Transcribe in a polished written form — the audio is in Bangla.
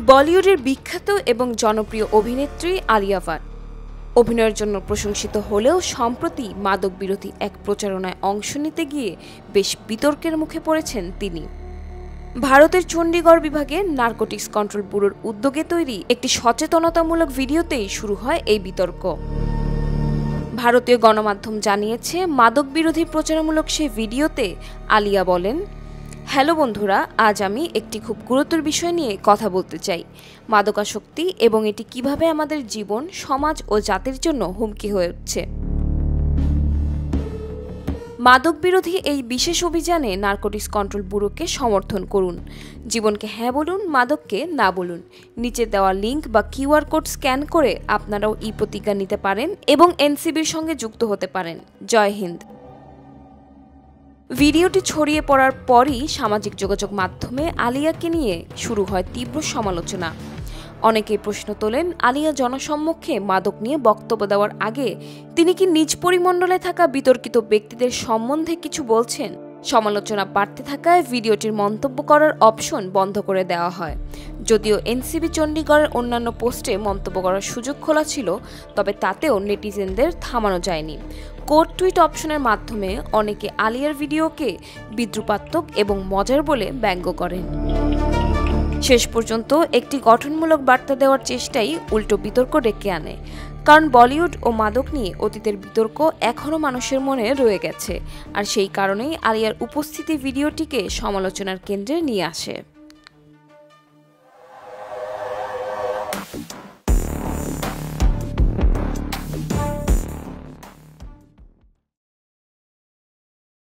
বলিউডের বিখ্যাত এবং জনপ্রিয় অভিনেত্রী আলিয়া ভাট অভিনয়ের জন্য প্রশংসিত হলেও সম্প্রতি মাদক বিরোধী এক প্রচারণায় অংশ নিতে গিয়ে বেশ বিতর্কের মুখে পড়েছেন তিনি। ভারতের চণ্ডীগড় বিভাগের নার্কোটিক্স কন্ট্রোল ব্যুরোর উদ্যোগে তৈরি একটি সচেতনতামূলক ভিডিওতেই শুরু হয় এই বিতর্ক। ভারতীয় গণমাধ্যম জানিয়েছে, মাদক বিরোধী প্রচারমূলক সেই ভিডিওতে আলিয়া বলেন, হ্যালো বন্ধুরা, আজ আমি একটি খুব গুরুতর বিষয় নিয়ে কথা বলতে চাই, মাদকাসক্তি এবং এটি কিভাবে আমাদের জীবন, সমাজ ও জাতির জন্য হুমকি হয়ে উঠছে। মাদক বিরোধী এই বিশেষ অভিযানে নার্কোটিক্স কন্ট্রোল ব্যুরোকে সমর্থন করুন, জীবনকে হ্যাঁ বলুন, মাদককে না বলুন। নিচে দেওয়া লিঙ্ক বা কিউআর কোড স্ক্যান করে আপনারাও প্রতিজ্ঞা নিতে পারেন এবং এনসিবির সঙ্গে যুক্ত হতে পারেন। জয় হিন্দ। ভিডিওটি ছড়িয়ে পড়ার পরই সামাজিক যোগাযোগ মাধ্যমে আলিয়াকে নিয়ে শুরু হয় তীব্র সমালোচনা। অনেকেই প্রশ্ন তোলেন, আলিয়া জনসম্মুখে মাদক নিয়ে বক্তব্য দেওয়ার আগে তিনি কি নিজ পরিমণ্ডলে থাকা বিতর্কিত ব্যক্তিদের সম্বন্ধে কিছু বলছেন? সমালোচনা বাড়তে থাকায় ভিডিওটির মন্তব্য করার অপশন বন্ধ করে দেওয়া হয়। যদিও এনসিবি চণ্ডীগড়ের অন্যান্য পোস্টে মন্তব্য করার সুযোগ খোলা ছিল, তবে তাতেও নেটিজেনদের থামানো যায়নি। কোড টুইট অপশনের মাধ্যমে অনেকে আলিয়ার ভিডিওকে বিদ্রুপাত্মক এবং মজার বলে ব্যঙ্গ করেন। শেষ পর্যন্ত একটি গঠনমূলক বার্তা দেওয়ার চেষ্টাই উল্টো বিতর্ক ডেকে আনে, কারণ বলিউড ও মাদক নিয়ে অতীতের বিতর্ক এখনও মানুষের মনে রয়ে গেছে, আর সেই কারণেই আলিয়ার উপস্থিতি ভিডিওটিকে সমালোচনার কেন্দ্রে নিয়ে আসে।